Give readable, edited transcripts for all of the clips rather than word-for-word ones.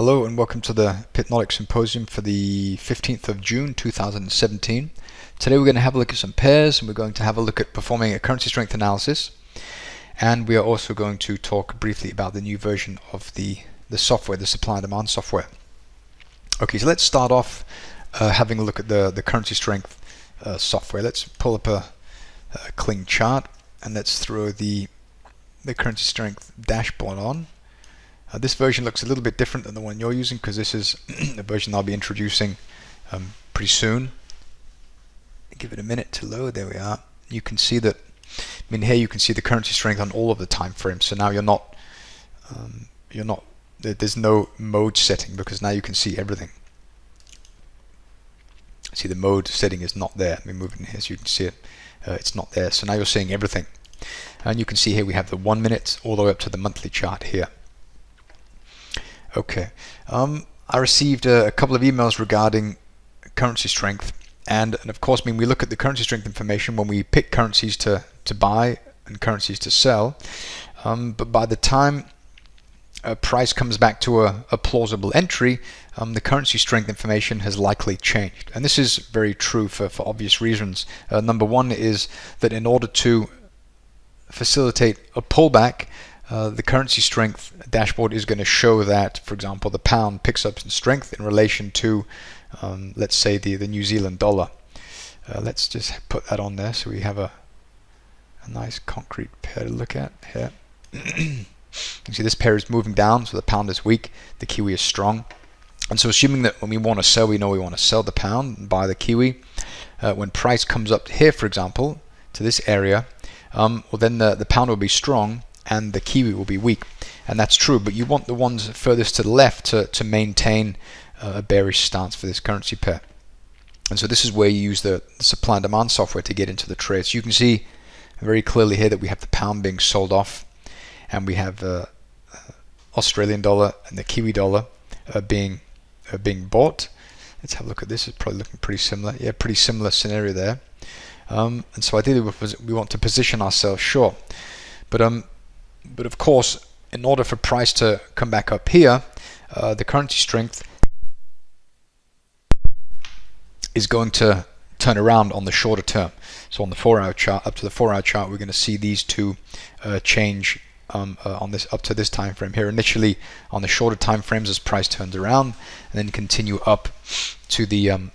Hello and welcome to the Pipnotic Symposium for the 15th of June 2017. Today we're going to have a look at some pairs, and we're going to have a look at performing a currency strength analysis, and we are also going to talk briefly about the new version of the software, the supply and demand software. Okay, so let's start off having a look at the currency strength software. Let's pull up a clean chart and let's throw the currency strength dashboard on. This version looks a little bit different than the one you're using because this is the version I'll be introducing pretty soon. Give it a minute to load. There we are. You can see that. Here you can see the currency strength on all of the time frames. So now you're not. There's no mode setting because now you can see everything. See, the mode setting is not there. Let me move in here so you can see it. It's not there. So now you're seeing everything, and you can see here we have the 1 minute all the way up to the monthly chart here. Okay, I received a couple of emails regarding currency strength, and of course, we look at the currency strength information when we pick currencies to buy and currencies to sell, but by the time a price comes back to a plausible entry, the currency strength information has likely changed. And this is very true for obvious reasons. Number one is that in order to facilitate a pullback, the currency strength dashboard is going to show that, for example, the pound picks up in strength in relation to, let's say, the New Zealand dollar. Let's just put that on there so we have a nice concrete pair to look at here. You can see this pair is moving down, so the pound is weak, the Kiwi is strong. And so assuming that when we want to sell, we know we want to sell the pound and buy the Kiwi. When price comes up here, for example, to this area, well then the pound will be strong and the Kiwi will be weak, and that's true, but you want the ones furthest to the left to maintain a bearish stance for this currency pair. And so this is where you use the supply and demand software to get into the trade. So you can see very clearly here that we have the pound being sold off, and we have Australian dollar and the Kiwi dollar being bought. Let's have a look at this. It's probably looking pretty similar. Yeah, pretty similar scenario there. And so ideally we want to position ourselves short, but of course, in order for price to come back up here, the currency strength is going to turn around on the shorter term. So on the 4-hour chart, up to the 4-hour chart, we're going to see these two change on this up to this time frame here. Initially on the shorter time frames as price turns around, and then continue up to the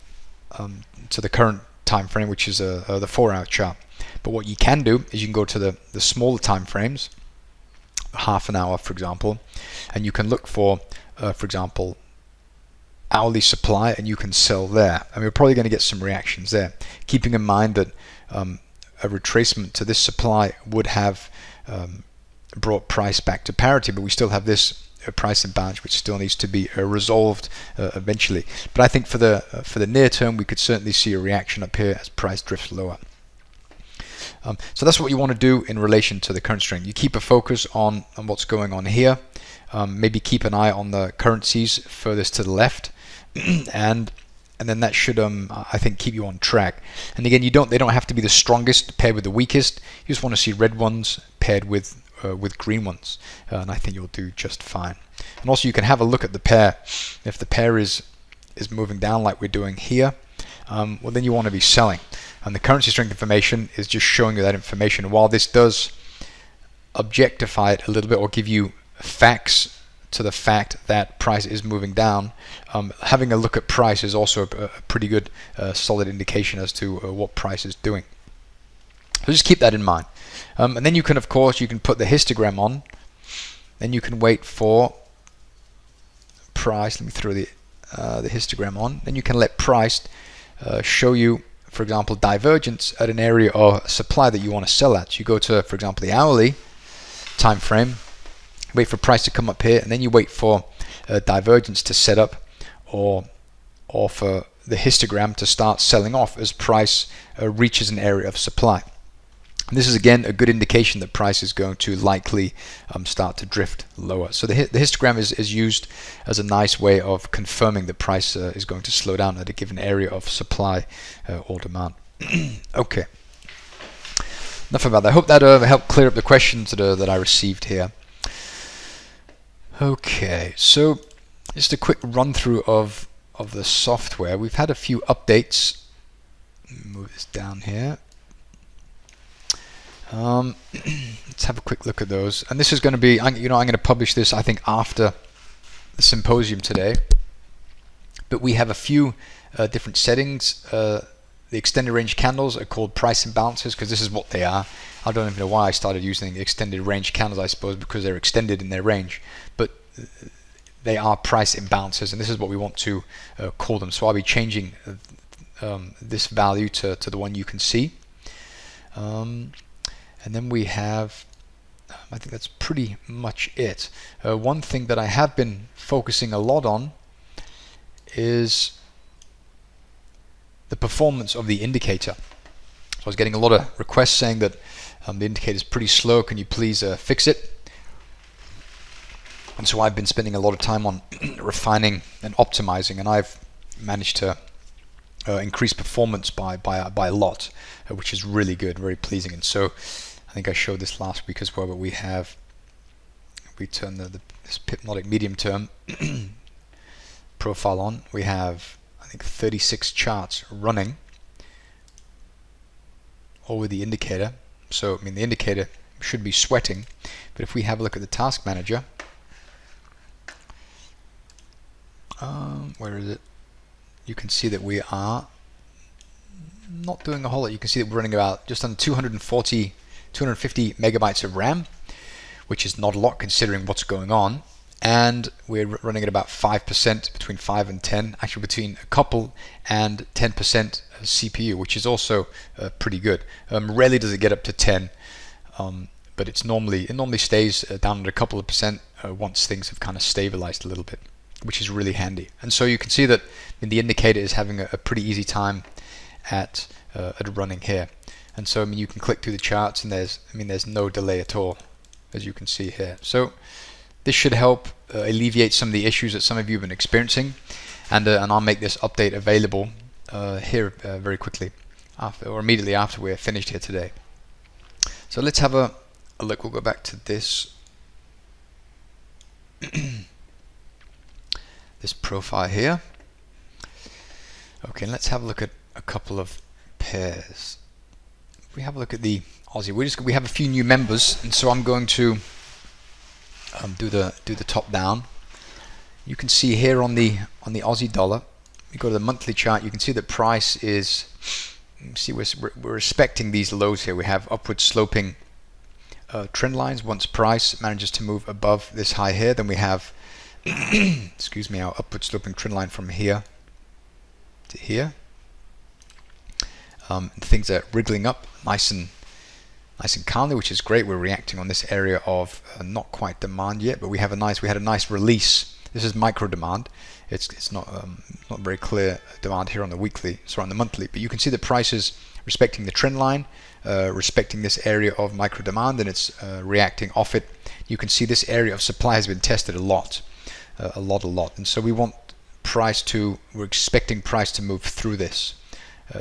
current time frame, which is the 4-hour chart. But what you can do is you can go to the smaller time frames, half an hour, for example, and you can look for example, hourly supply, and you can sell there. And we're probably going to get some reactions there, keeping in mind that a retracement to this supply would have brought price back to parity, but we still have this price imbalance which still needs to be resolved eventually. But I think for the near term, we could certainly see a reaction up here as price drifts lower. So that's what you want to do in relation to the currency strength. You keep a focus on what's going on here. Maybe keep an eye on the currencies furthest to the left, and then that should I think keep you on track. And again, they don't have to be the strongest paired with the weakest. You just want to see red ones paired with green ones, and I think you'll do just fine. And also you can have a look at the pair. If the pair is moving down like we're doing here, well then you want to be selling. And the currency strength information is just showing you that information. While this does objectify it a little bit or give you facts to the fact that price is moving down, having a look at price is also a pretty good solid indication as to what price is doing. So just keep that in mind. And then you can, of course, you can put the histogram on. Then you can wait for price. Let me throw the histogram on. Then you can let price show you, for example, divergence at an area or supply that you want to sell at. So you go to, for example, the hourly time frame, wait for price to come up here, and then you wait for divergence to set up, or for the histogram to start selling off as price reaches an area of supply. And this is again a good indication that price is going to likely start to drift lower. So the histogram is used as a nice way of confirming that price is going to slow down at a given area of supply or demand. Okay, enough about that. I hope that helped clear up the questions that I received here. Okay, so Just a quick run through of the software. We've had a few updates. Move this down here. Let's have a quick look at those. And this is going to be, I'm going to publish this, I think, after the symposium today. But we have a few different settings. The extended range candles are called price imbalances because this is what they are. I don't even know why I started using extended range candles, I suppose because they're extended in their range. But they are price imbalances, and this is what we want to call them. So I'll be changing this value to the one you can see. And then we have, I think that's pretty much it. One thing that I have been focusing a lot on is the performance of the indicator. So I was getting a lot of requests saying that the indicator is pretty slow, can you please fix it? And so I've been spending a lot of time on refining and optimizing, and I've managed to increase performance by a lot, which is really good, very pleasing. And so I think I showed this last week as well, but we turn this Pipnotic medium term profile on. We have, I think, 36 charts running, all with the indicator. So I mean the indicator should be sweating, but if we have a look at the task manager, where is it? You can see that we are not doing a whole lot. You can see that we're running about just under 250 megabytes of RAM, which is not a lot considering what's going on. And we're running at about 5%, between 5 and 10, actually between a couple and 10% CPU, which is also pretty good. Rarely does it get up to 10, but it normally stays down at a couple of percent once things have kind of stabilized a little bit, which is really handy. And so you can see that the indicator is having a pretty easy time at running here. And so you can click through the charts, and there's no delay at all, as you can see here. So this should help alleviate some of the issues that some of you have been experiencing, and I'll make this update available here very quickly, or immediately after we're finished here today. So let's have a look. We'll go back to this this profile here. Okay, let's have a look at a couple of pairs. If we have a look at the Aussie, we have a few new members, and so I'm going to do the top down. You can see here on the Aussie dollar, we go to the monthly chart. You can see that price is, we're respecting these lows here. We have upward sloping trend lines. Once price manages to move above this high here, then we have excuse me, our upward sloping trend line from here to here. Things are wriggling up nice and calmly, which is great. We're reacting on this area of not quite demand yet, but we had a nice release. This is micro demand. It's not very clear demand here on the weekly, sorry, on the monthly, but you can see the prices respecting the trend line, respecting this area of micro demand, and it's reacting off it. You can see this area of supply has been tested a lot, and so we're expecting price to move through this,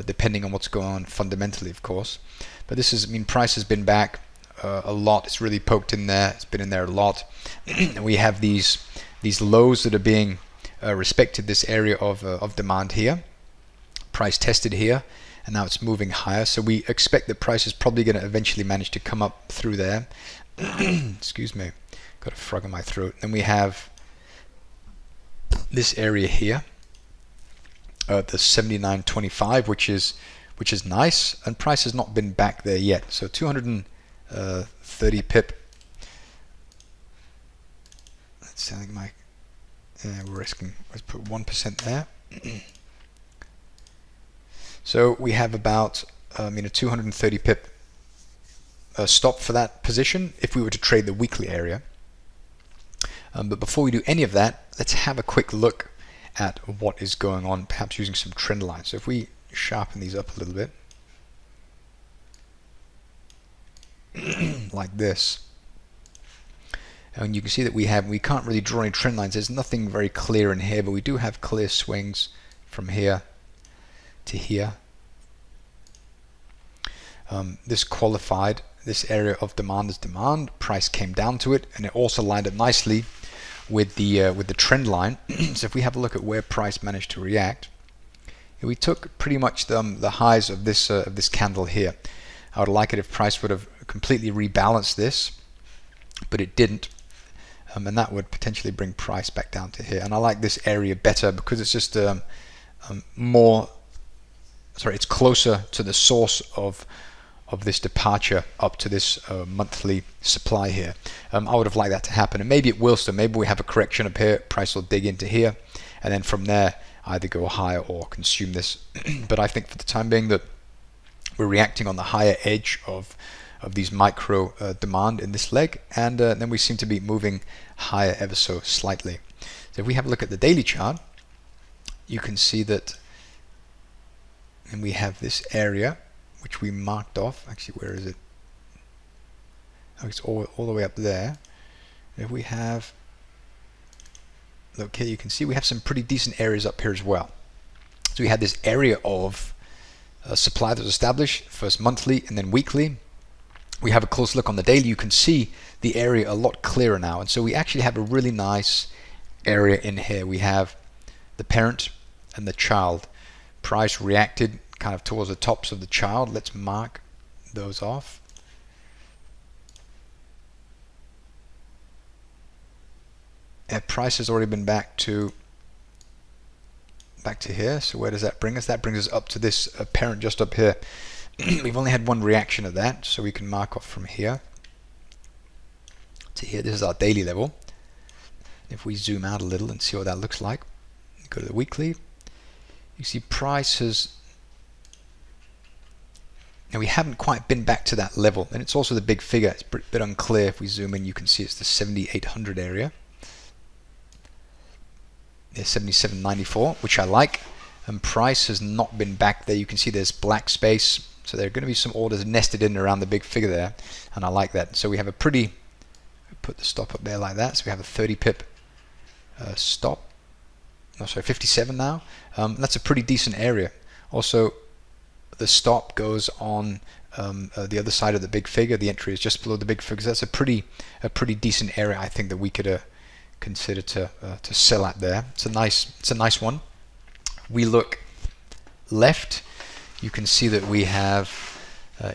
depending on what's going on fundamentally, of course. But this is, price has been back a lot. It's really poked in there. It's been in there a lot. And we have these lows that are being respected. This area of demand here, price tested here, and now it's moving higher. So we expect that price is probably going to eventually manage to come up through there. Excuse me, got a frog in my throat. Then we have this area here, the 79.25, which is nice, and price has not been back there yet. So 230 pip. Let's I think we're risking. Let's put 1% there. So we have about a 230 pip stop for that position if we were to trade the weekly area. But before we do any of that, let's have a quick look at what is going on, perhaps using some trend lines. So if we sharpen these up a little bit, like this, and you can see that we can't really draw any trend lines. There's nothing very clear in here, but we do have clear swings from here to here. This qualified this area of demand as demand. Price came down to it, and it also lined up nicely with the trend line. So if we have a look at where price managed to react, we took pretty much the highs of this candle here. I would like it if price would have completely rebalanced this, but it didn't, and that would potentially bring price back down to here. And I like this area better because it's just it's closer to the source of this departure up to this monthly supply here. I would have liked that to happen, and maybe it will still. Maybe we have a correction up here, price will dig into here, and then from there either go higher or consume this. But I think for the time being that we're reacting on the higher edge of these micro demand in this leg, and then we seem to be moving higher ever so slightly. So if we have a look at the daily chart, you can see that, and we have this area which we marked off. Actually, where is it? Oh, it's all the way up there. If we have, look here, you can see we have some pretty decent areas up here as well. So we had this area of supply that was established, first monthly and then weekly. We have a close look on the daily. You can see the area a lot clearer now, and so we actually have a really nice area in here. We have the parent and the child. Price reacted kind of towards the tops of the child. Let's mark those off. And price has already been back to here. So where does that bring us? That brings us up to this parent just up here. We've only had one reaction of that, so we can mark off from here to here. This is our daily level. If we zoom out a little and see what that looks like, go to the weekly, you see price has, and we haven't quite been back to that level, and it's also the big figure. It's a bit unclear. If we zoom in, you can see it's the 7,800 area. There's 77.94, which I like, and price has not been back there. You can see there's black space, so there are going to be some orders nested in around the big figure there, and I like that. So we have a pretty, put the stop up there like that, so we have a 30 pip stop. No, sorry, 57 now. That's a pretty decent area. Also, the stop goes on the other side of the big figure. The entry is just below the big figure. So that's a pretty decent area, I think, that we could consider to sell at there. It's a nice one. We look left, you can see that we have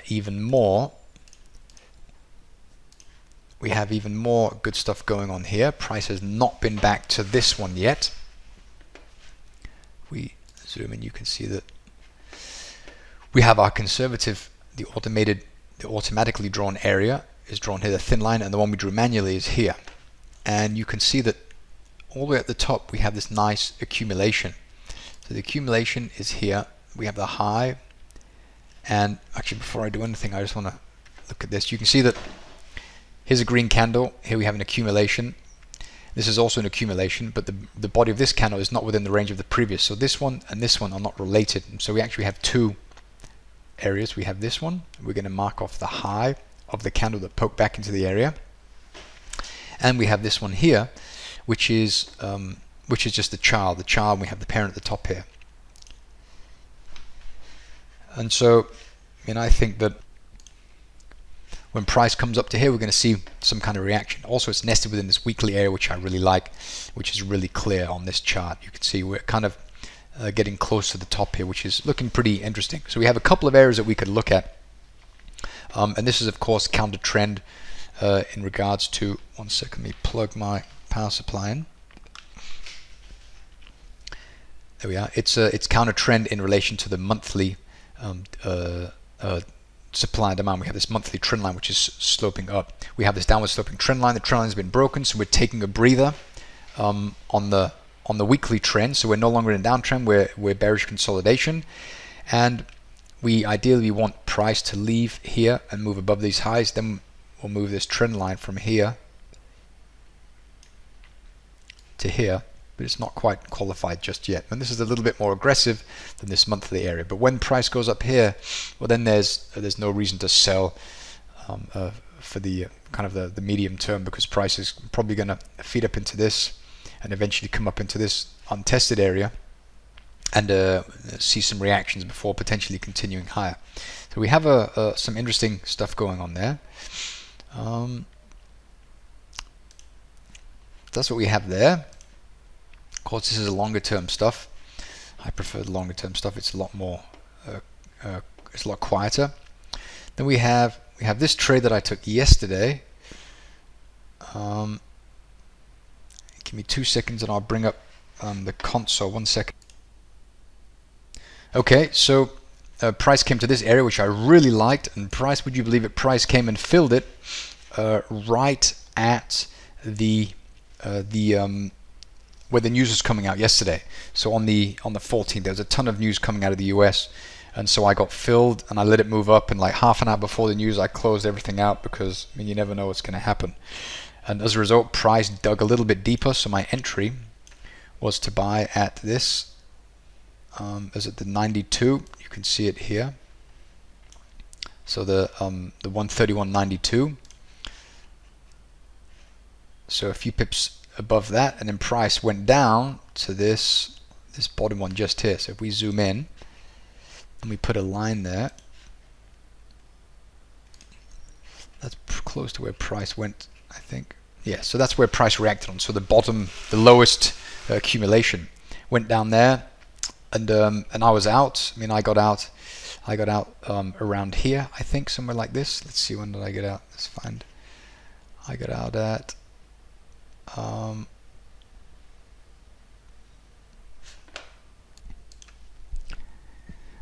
even more. We have even more good stuff going on here. Price has not been back to this one yet. We zoom in, you can see that we have our conservative, the automatically drawn area is drawn here, the thin line, and the one we drew manually is here. And you can see that all the way at the top we have this nice accumulation. So the accumulation is here. We have the high, and actually before I do anything, I just want to look at this. You can see that here's a green candle. Here we have an accumulation. This is also an accumulation, but the body of this candle is not within the range of the previous. So this one and this one are not related. And so we actually have two areas. We have this one. We're going to mark off the high of the candle that poked back into the area. And we have this one here, which is just the child. The child, we have the parent at the top here. And so, I think that when price comes up to here, we're going to see some kind of reaction. Also, it's nested within this weekly area, which I really like, which is really clear on this chart. You can see we're kind of getting close to the top here, which is looking pretty interesting. So we have a couple of areas that we could look at. And this is, of course, counter trend in regards to, one second, let me plug my power supply in. There we are. It's counter trend in relation to the monthly supply and demand. We have this monthly trend line which is sloping up. We have this downward sloping trend line. The trend line has been broken, so we're taking a breather on the weekly trend. So we're no longer in a downtrend. We're bearish consolidation, and we ideally want price to leave here and move above these highs. Then we'll move this trend line from here to here, but it's not quite qualified just yet. And this is a little bit more aggressive than this monthly area. But when price goes up here, well, then there's no reason to sell for the kind of the medium term, because price is probably going to feed up into this and eventually come up into this untested area and see some reactions before potentially continuing higher. So we have some interesting stuff going on there. That's what we have there. Of course, this is a longer term stuff. I prefer the longer term stuff. It's a lot more, it's a lot quieter. Then we have this trade that I took yesterday. Give me 2 seconds and I'll bring up the console. 1 second. Okay, so price came to this area which I really liked, and price, would you believe it, price came and filled it right at the where the news was coming out yesterday. So on the 14th, there was a ton of news coming out of the US, and so I got filled and I let it move up, and like half an hour before the news I closed everything out, because I mean, you never know what's going to happen. And as a result, price dug a little bit deeper, so my entry was to buy at this, is it the 92? You can see it here. So the 131.92. So a few pips above that, and then price went down to this bottom one just here. So if we zoom in and we put a line there, that's close to where price went, I think. Yeah, so that's where price reacted on. So the bottom, the lowest accumulation went down there, and I was out. I mean, I got out around here, I think, somewhere like this. Let's see, when did I get out? Let's find. I got out at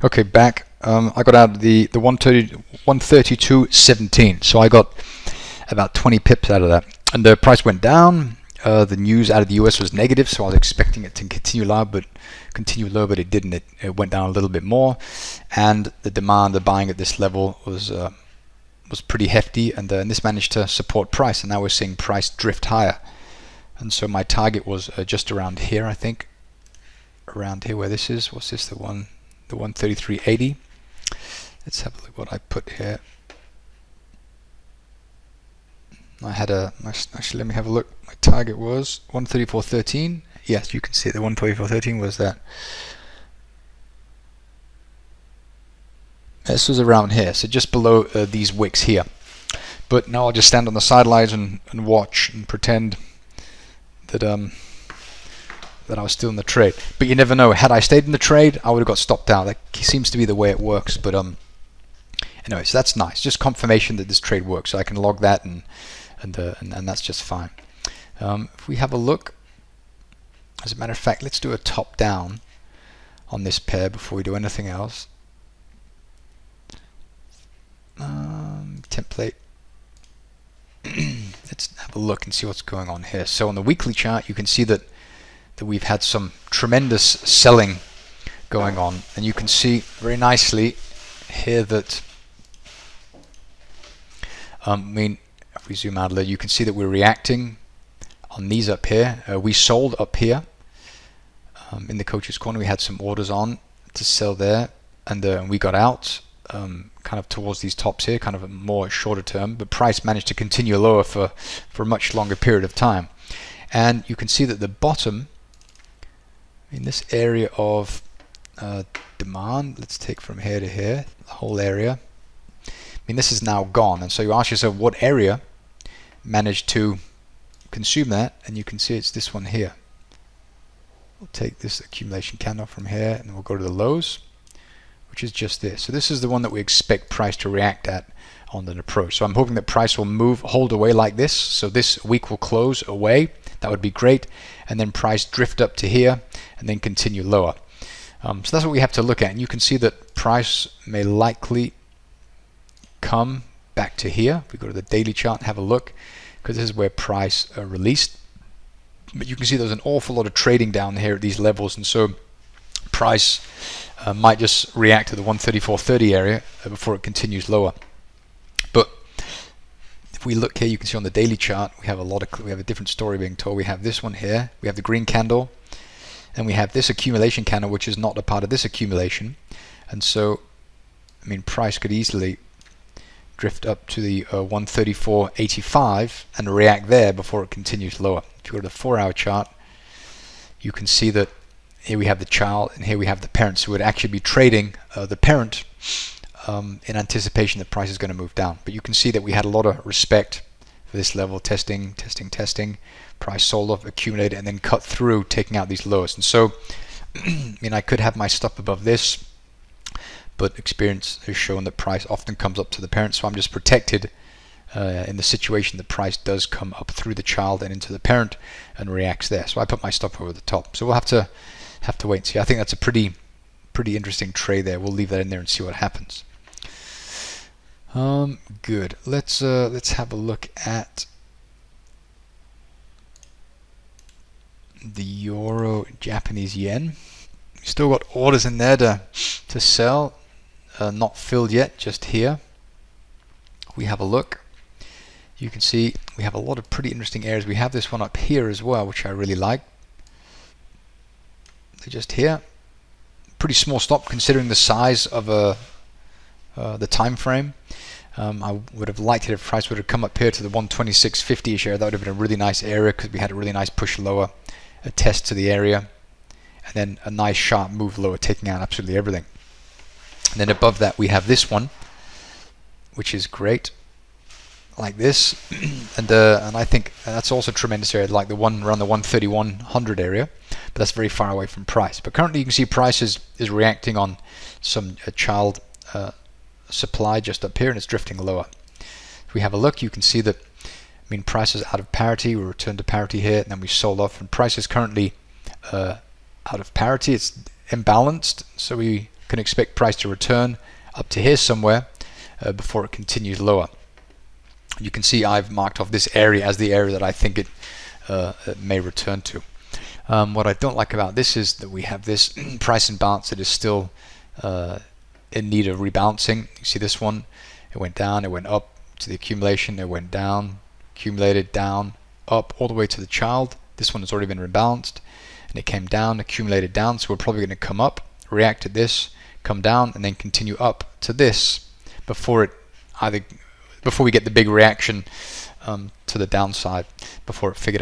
okay, back. I got out the 132.17. So I got about 20 pips out of that, and the price went down. The news out of the US was negative, so I was expecting it to continue low, but it didn't. It went down a little bit more, and the demand, the buying at this level was pretty hefty, and this managed to support price, and now we're seeing price drift higher. And so my target was just around here, I think, around here where this is. What's this? The 133.80. Let's have a look what I put here. I had actually, let me have a look. My target was 134.13. Yes, you can see it. The 134.13 was that. This was around here, so just below these wicks here. But now I'll just stand on the sidelines and watch and pretend that I was still in the trade. But you never know. Had I stayed in the trade, I would have got stopped out. That seems to be the way it works. But anyway, so that's nice. Just confirmation that this trade works. So I can log that, and that's just fine. If we have a look, as a matter of fact, let's do a top down on this pair before we do anything else. Template. Let's have a look and see what's going on here. So on the weekly chart, you can see that we've had some tremendous selling going on, and you can see very nicely here that I mean, if we zoom out a little, you can see that we're reacting on these up here. We sold up here in the coach's corner. We had some orders on to sell there, and we got out kind of towards these tops here, kind of a more shorter term, but price managed to continue lower for a much longer period of time. And you can see that the bottom in this area of demand, let's take from here to here, the whole area, I mean, this is now gone. And so you ask yourself, what area managed to consume that? And you can see it's this one here. We'll take this accumulation candle from here, and we'll go to the lows, which is just this. So this is the one that we expect price to react at on an approach. So I'm hoping that price will hold away like this. So this week will close away. That would be great. And then price drift up to here and then continue lower. So that's what we have to look at. And you can see that price may likely come back to here. If we go to the daily chart and have a look, because this is where price released. But you can see there's an awful lot of trading down here at these levels, and so price might just react to the 134.30 area before it continues lower. But if we look here, you can see on the daily chart we have a different story being told. We have this one here, we have the green candle, and we have this accumulation candle, which is not a part of this accumulation. And so, I mean, price could easily drift up to the 134.85 and react there before it continues lower. If you go to the 4-hour chart, you can see that here we have the child and here we have the parent. So we'd actually be trading the parent in anticipation that price is going to move down. But you can see that we had a lot of respect for this level, testing, price sold off, accumulated, and then cut through, taking out these lows. And so I mean, I could have my stop above this, but experience has shown that price often comes up to the parent, so I'm just protected in the situation that price does come up through the child and into the parent and reacts there. So I put my stop over the top. So we'll have to wait and see. I think that's a pretty interesting trade there. We'll leave that in there and see what happens. Good. Let's have a look at the euro Japanese yen. Still got orders in there to sell, not filled yet, just here. We have a look. You can see we have a lot of pretty interesting areas. We have this one up here as well, which I really like. They're just here. Pretty small stop considering the size of the time frame. I would have liked it if price would have come up here to the 126.50-ish area. That would have been a really nice area because we had a really nice push lower, a test to the area, and then a nice sharp move lower, taking out absolutely everything. And then above that we have this one, which is great, like this, and I think that's also a tremendous area, like the one around the 131.100 area, but that's very far away from price. But currently you can see price is reacting on some child supply just up here, and it's drifting lower. If we have a look, you can see that, I mean, price is out of parity. We returned to parity here, and then we sold off, and price is currently out of parity. It's imbalanced, so we can expect price to return up to here somewhere before it continues lower. You can see I've marked off this area as the area that I think it may return to. What I don't like about this is that we have this price imbalance that is still in need of rebalancing. You see this one, it went down, it went up to the accumulation, it went down, accumulated, down, up, all the way to the child. This one has already been rebalanced, and it came down, accumulated down, so we're probably going to come up, react to this, come down, and then continue up to this before we get the big reaction to the downside, before it figures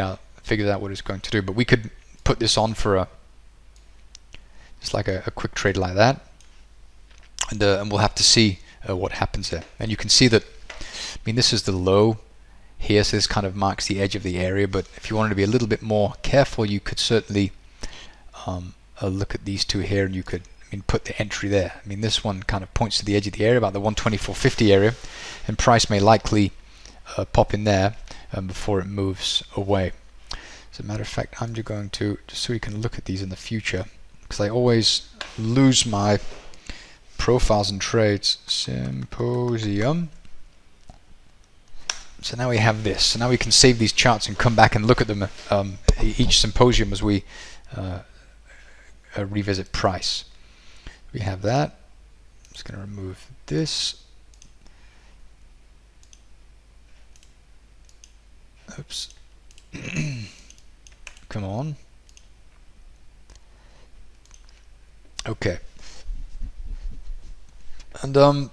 out what it's going to do. But we could put this on for just like a quick trade like that, and we'll have to see what happens there. And you can see that, I mean, this is the low here, so this kind of marks the edge of the area, but if you wanted to be a little bit more careful, you could certainly look at these two here, and you could, I mean, put the entry there. I mean, this one kind of points to the edge of the area, about the 124.50 area, and price may likely pop in there before it moves away. As a matter of fact, I'm just going to, just so we can look at these in the future, because I always lose my profiles and trades. Symposium. So now we have this. So now we can save these charts and come back and look at them each symposium as we revisit price. We have that. I'm just going to remove this. Oops. Come on. Okay. And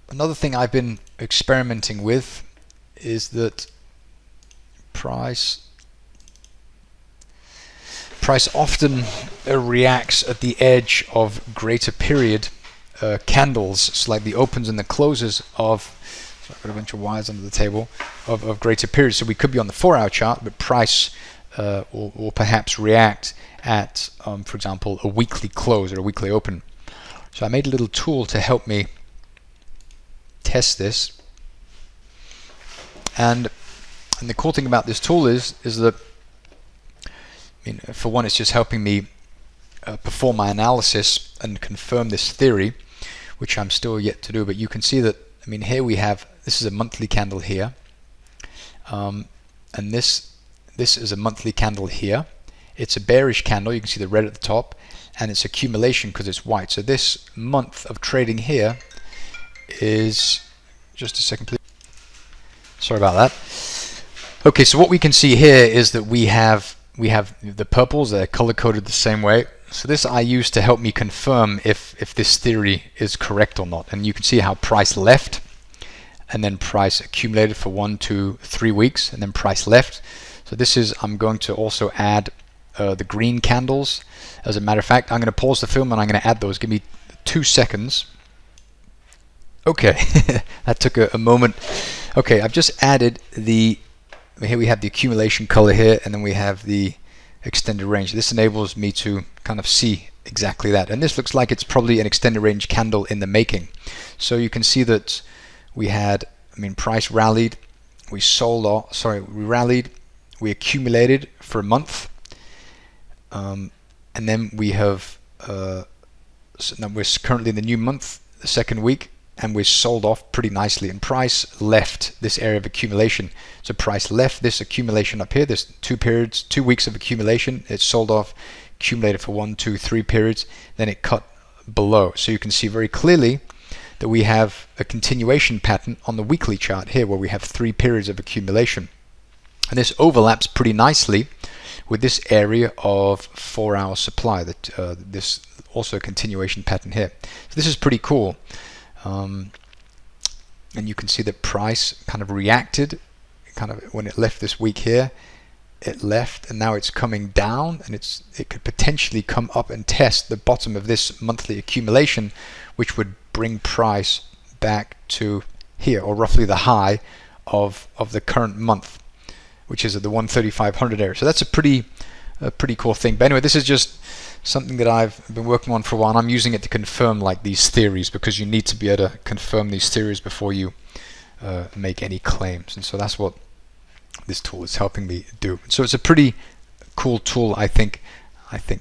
another thing I've been experimenting with is that price often reacts at the edge of greater period candles. It's like the opens and the closes of, so I've got a bunch of wires under the table, of greater periods. So we could be on the 4-hour chart, but price will perhaps react at, for example, a weekly close or a weekly open. So I made a little tool to help me test this. And the cool thing about this tool is that, I mean, for one, it's just helping me perform my analysis and confirm this theory, which I'm still yet to do. But you can see that, I mean, here we have, this is a monthly candle here, and this is a monthly candle here. It's a bearish candle. You can see the red at the top, and it's accumulation because it's white. So this month of trading here is, just a second please, sorry about that. Okay, so what we can see here is that we have the purples, they're color coded the same way. So this I use to help me confirm if this theory is correct or not. And you can see how price left, and then price accumulated for 1, 2, 3 weeks, and then price left. So this is, I'm going to also add the green candles. As a matter of fact, I'm going to pause the film and I'm going to add those. Give me 2 seconds. Okay, that took a moment. Okay, I've just added the here we have the accumulation color here, and then we have the extended range. This enables me to kind of see exactly that, and this looks like it's probably an extended range candle in the making. So you can see that we had, price rallied, we sold off, sorry, we rallied, we accumulated for a month, and then we have so now we're currently in the new month, the second week, and we're sold off pretty nicely, and price left this area of accumulation. So price left this accumulation up here. There's 2 weeks of accumulation. It sold off, accumulated for 1, 2, 3 periods, then it cut below. So you can see very clearly that we have a continuation pattern on the weekly chart here, where we have 3 periods of accumulation, and this overlaps pretty nicely with this area of 4-hour supply. That this also a continuation pattern here. So this is pretty cool. And you can see that price kind of reacted, when it left this week here, it left, and now it's coming down, and it could potentially come up and test the bottom of this monthly accumulation, which would bring price back to here, or roughly the high of the current month, which is at the 13500 area. So that's a pretty cool thing. But anyway, this is just something that I've been working on for a while, and I'm using it to confirm these theories, because you need to be able to confirm these theories before you make any claims. And so that's what this tool is helping me do. So it's a pretty cool tool, I think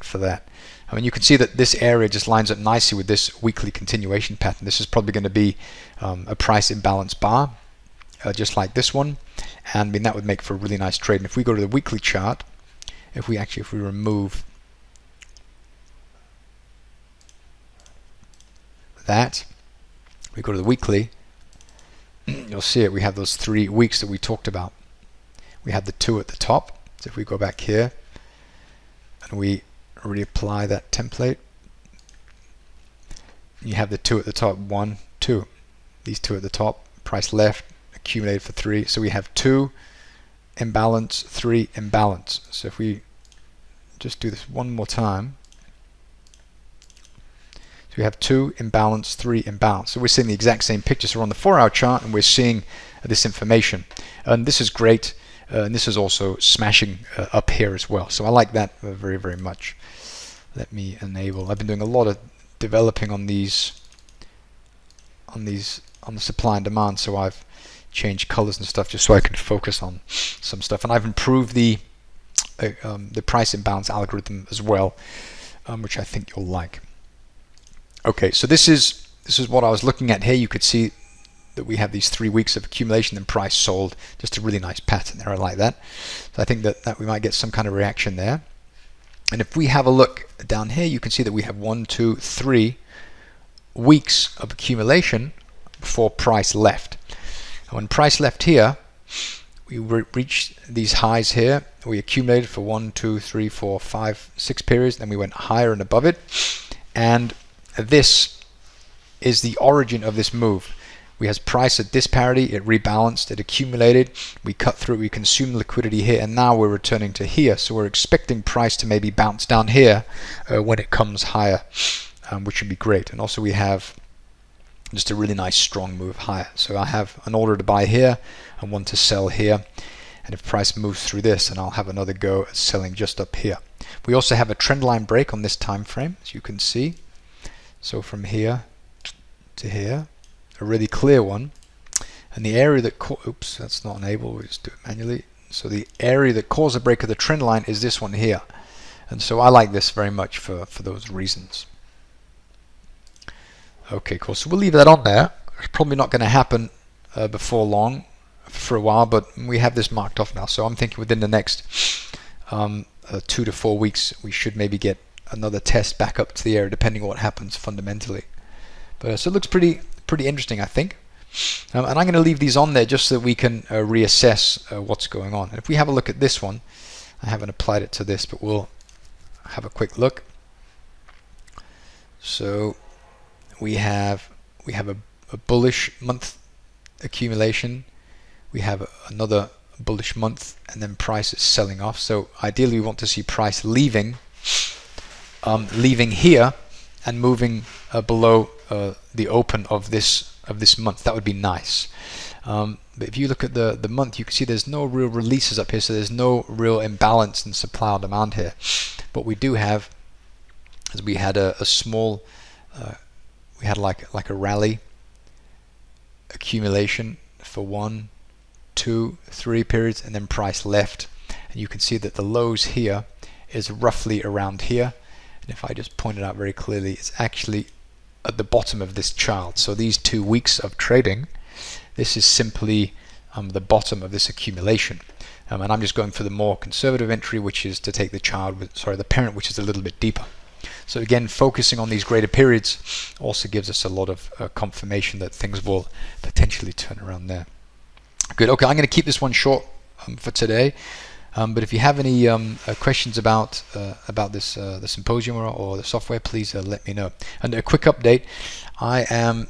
for that. You can see that this area just lines up nicely with this weekly continuation pattern. This is probably going to be a price imbalance bar, just like this one, and that would make for a really nice trade. And if we go to the weekly chart, if we remove that, we go to the weekly, you'll see it. We have those 3 weeks that we talked about. We have the 2 at the top. So if we go back here and we reapply that template, you have the 2 at the top, 1, 2. These 2 at the top, price left, accumulated for 3. So we have 2 imbalance, 3 imbalance. So if we just do this one more time, so we have 2 imbalance, 3 imbalance. So we're seeing the exact same picture. So we're on the 4-hour chart, and we're seeing this information. And this is great. And this is also smashing up here as well. So I like that very, very much. Let me enable. I've been doing a lot of developing on the supply and demand. So I've changed colors and stuff just so I can focus on some stuff. And I've improved the price imbalance algorithm as well, which I think you'll like. Okay, so this is what I was looking at here. You could see that we have these 3 weeks of accumulation and price sold. Just a really nice pattern there. I like that. So I think that we might get some kind of reaction there. And if we have a look down here, you can see that we have 1, 2, 3 weeks of accumulation before price left. And when price left here, we reached these highs here. We accumulated for 1, 2, 3, 4, 5, 6 periods. Then we went higher and above it. And this is the origin of this move. We had price at this parity, it rebalanced, it accumulated, we cut through, we consumed liquidity here, and now we're returning to here. So we're expecting price to maybe bounce down here when it comes higher, which would be great. And also we have just a really nice strong move higher. So I have an order to buy here and one to sell here. And if price moves through this, and I'll have another go at selling just up here. We also have a trend line break on this time frame, as you can see. So from here to here, a really clear one. And the area that, oops, that's not enabled, we'll just do it manually. So the area that caused the break of the trend line is this one here. And so I like this very much for those reasons. Okay, cool. So we'll leave that on there. It's probably not going to happen before long, for a while, but we have this marked off now. So I'm thinking within the next 2 to 4 weeks, we should maybe get another test back up to the area, depending on what happens fundamentally. But so it looks pretty interesting, I think. And I'm going to leave these on there just so that we can reassess what's going on. And if we have a look at this one, I haven't applied it to this, but we'll have a quick look. So we have a bullish month accumulation. We have another bullish month, and then price is selling off. So ideally, we want to see price leaving here and moving below the open of this month. That would be nice. But if you look at the month, you can see there's no real releases up here, so there's no real imbalance in supply and demand here. What we do have is we had a small, we had like a rally accumulation for 1, 2, 3 periods, and then price left. And you can see that the lows here is roughly around here. And if I just point it out very clearly, it's actually at the bottom of this chart. So these 2 weeks of trading, this is simply the bottom of this accumulation. And I'm just going for the more conservative entry, which is to take the child with, the parent, which is a little bit deeper. So again, focusing on these greater periods also gives us a lot of confirmation that things will potentially turn around there. Good. Okay, I'm going to keep this one short for today. But if you have any questions about this the symposium or the software, please let me know. And a quick update: I am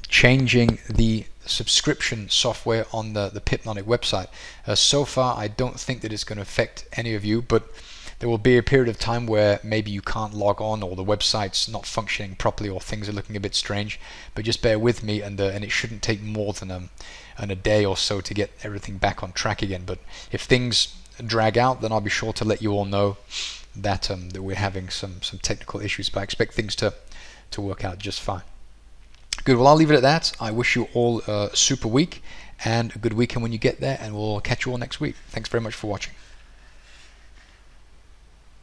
changing the subscription software on the Pipnotic website. So far, I don't think that it's going to affect any of you, but there will be a period of time where maybe you can't log on, or the website's not functioning properly, or things are looking a bit strange. But just bear with me, and it shouldn't take more than a day or so to get everything back on track again. But if things drag out, then I'll be sure to let you all know that that we're having some technical issues. But I expect things to work out just fine. Good. Well, I'll leave it at that. I wish you all a super week and a good weekend when you get there, and we'll catch you all next week. Thanks very much for watching.